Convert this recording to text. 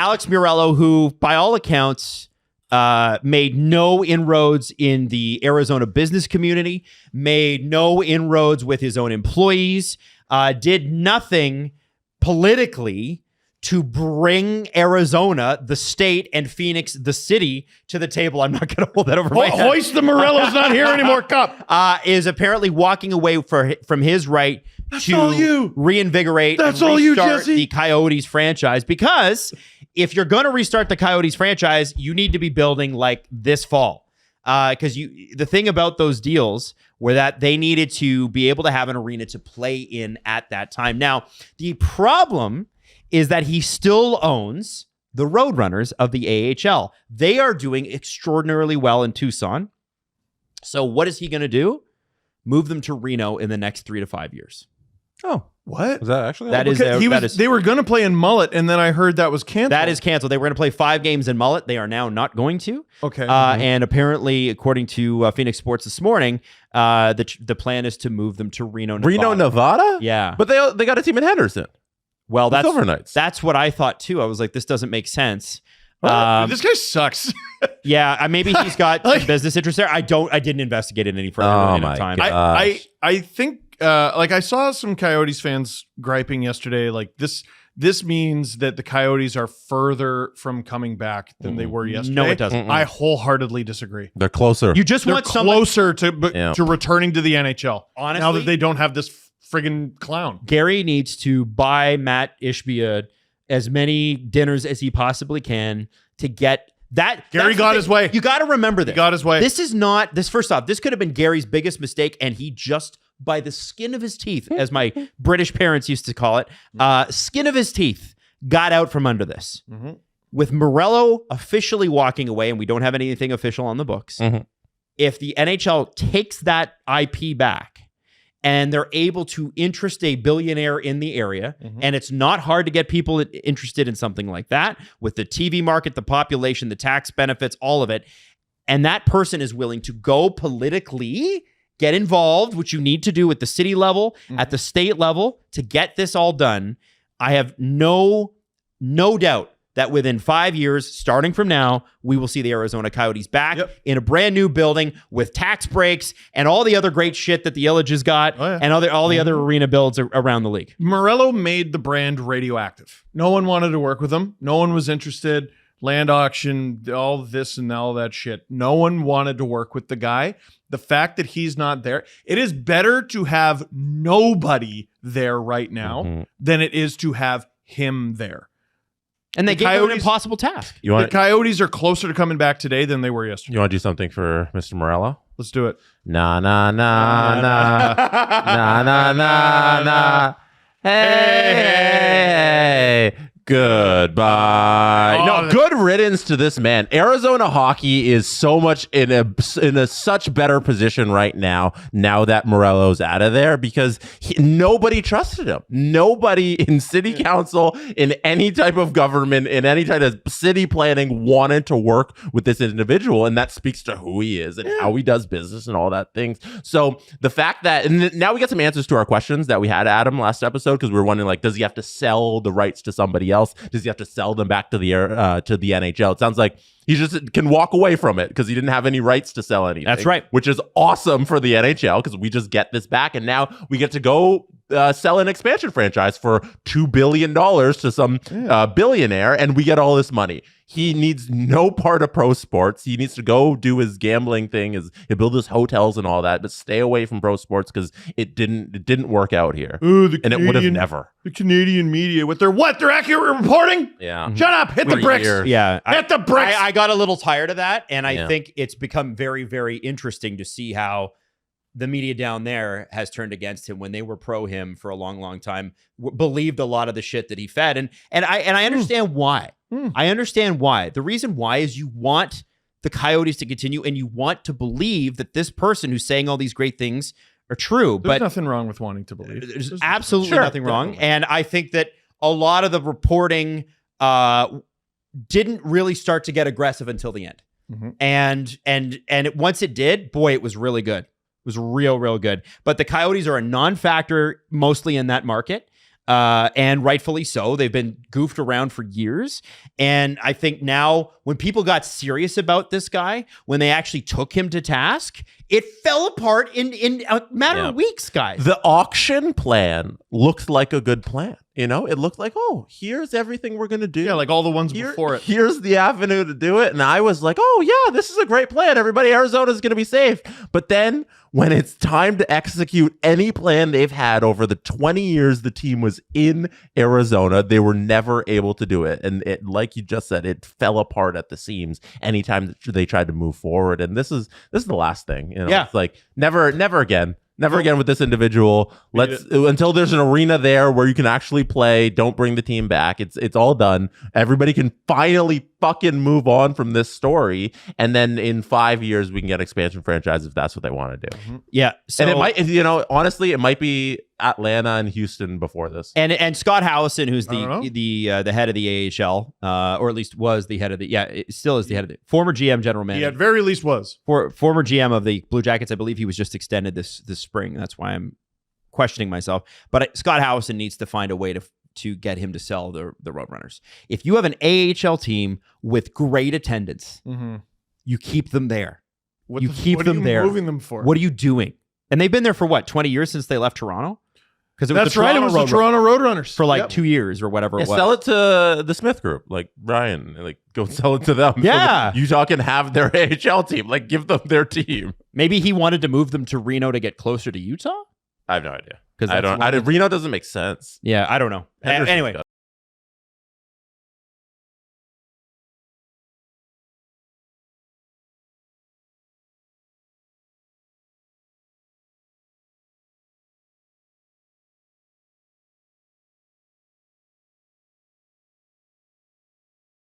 Alex Meruelo, who by all accounts made no inroads in the Arizona business community, made no inroads with his own employees, did nothing politically to bring Arizona, the state, and Phoenix, the city, to the table. I'm not going to hold that over my head. Hoist the Morello's not here anymore cup. Is apparently walking away from his right to reinvigorate and restart the Coyotes franchise. Because if you're going to restart the Coyotes franchise, you need to be building like this fall. Because the thing about those deals were that they needed to be able to have an arena to play in at that time. Now, the problem is that he still owns the Roadrunners of the AHL. They are doing extraordinarily well in Tucson. So what is he going to do? Move them to Reno in the next 3 to 5 years. Oh, what? Is that actually? They were going to play in Mullet, and then I heard that was canceled. That is canceled. They were going to play 5 games in Mullet. They are now not going to. Okay. And apparently, according to Phoenix Sports this morning, the plan is to move them to Reno, Nevada. Reno, Nevada? Yeah. But they got a team in Henderson. Well, that's what I thought too. I was like, this doesn't make sense. This guy sucks. Yeah, maybe he's got some business interest there. I didn't investigate it any further. I think I saw some Coyotes fans griping yesterday. Like this means that the Coyotes are further from coming back than they were yesterday. No, it doesn't. I wholeheartedly disagree. They're closer. You just want closer to returning to the NHL. Honestly, now that they don't have this friggin' clown. Gary needs to buy Matt Ishbia as many dinners as he possibly can to get that. Gary got his way. You got to remember this. He got his way. First off, this could have been Gary's biggest mistake, and he just, by the skin of his teeth, as my British parents used to call it, skin of his teeth, got out from under this. Mm-hmm. With Meruelo officially walking away, and we don't have anything official on the books, if the NHL takes that IP back, and they're able to interest a billionaire in the area, and it's not hard to get people interested in something like that with the TV market, the population, the tax benefits, all of it. And that person is willing to go politically, get involved, which you need to do at the city level, at the state level to get this all done. I have no doubt that within 5 years, starting from now, we will see the Arizona Coyotes back in a brand new building with tax breaks and all the other great shit that the Illage has got and all the other arena builds around the league. Meruelo made the brand radioactive. No one wanted to work with him. No one was interested. Land auction, all this and all that shit. No one wanted to work with the guy. The fact that he's not there, it is better to have nobody there right now than it is to have him there. And they gave him an impossible task. The Coyotes are closer to coming back today than they were yesterday. You want to do something for Mr. Meruelo? Let's do it. Na na na na na na na na. Hey. Goodbye. Good riddance to this man. Arizona hockey is so much in a such better position right now that Morelo's out of there, because nobody trusted him. Nobody in city council, in any type of government, in any type of city planning wanted to work with this individual, and that speaks to who he is and how he does business and all that things. So the fact that, and now we get some answers to our questions that we had Adam last episode, because we were wondering, like, does he have to sell the rights to somebody else? Does he have to sell them back to the NHL? It sounds like he just can walk away from it because he didn't have any rights to sell anything. That's right. Which is awesome for the NHL, because we just get this back, and now we get to go sell an expansion franchise for $2 billion to some billionaire, and we get all this money. He needs no part of pro sports. He needs to go do his gambling thing, he'll build his hotels and all that, but stay away from pro sports because it didn't work out here. Ooh, and it would have never. The Canadian media with their They're accurate reporting? Yeah. Shut up. Hit the bricks. Yeah. Hit the bricks. I got a little tired of that, and I think it's become very, very interesting to see how the media down there has turned against him when they were pro him for a long, long time, believed a lot of the shit that he fed. And I understand why. I understand why. The reason why is you want the Coyotes to continue, and you want to believe that this person who's saying all these great things are true. There's nothing wrong with wanting to believe. There's absolutely nothing wrong. And I think that a lot of the reporting didn't really start to get aggressive until the end. And once it did, boy, it was really good. It was real, real good. But the Coyotes are a non-factor mostly in that market. And rightfully so. They've been goofed around for years. And I think now when people got serious about this guy, when they actually took him to task, it fell apart in a matter of weeks, guys. The auction plan looked like a good plan. You know, it looked like, oh, here's everything we're going to do. Yeah, like all the ones before it. Here's the avenue to do it. And I was like, oh, yeah, this is a great plan. Everybody, Arizona's going to be safe. But then when it's time to execute any plan they've had over the 20 years the team was in Arizona, they were never able to do it. And it, like you just said, it fell apart at the seams anytime that they tried to move forward. And this is the last thing. You know? Yeah. It's like never again. Never again with this individual. Let's until there's an arena there where you can actually play. Don't bring the team back. It's all done. Everybody can finally fucking move on from this story, and then in 5 years we can get expansion franchise if that's what they want to do. Yeah, so, and it might, you know, honestly, it might be Atlanta and Houston before this. And Scott Howison, who's the head of the AHL, or at least was the head of the it still is the head of the former GM general manager. He at very least was former GM of the Blue Jackets. I believe he was just extended this spring. That's why I'm questioning myself. But Scott Howison needs to find a way to get him to sell the Roadrunners. If you have an AHL team with great attendance, you keep them there. What are you moving them for? What are you doing? And they've been there for what, 20 years since they left Toronto? Because it was That's right. It was the Toronto Roadrunners for like 2 years or whatever it was. Sell it to the Smith Group, like Brian. Like go sell it to them. Yeah, so Utah can have their AHL team. Like give them their team. Maybe he wanted to move them to Reno to get closer to Utah. I have no idea. Because Reno doesn't make sense. Yeah, I don't know. Anyway.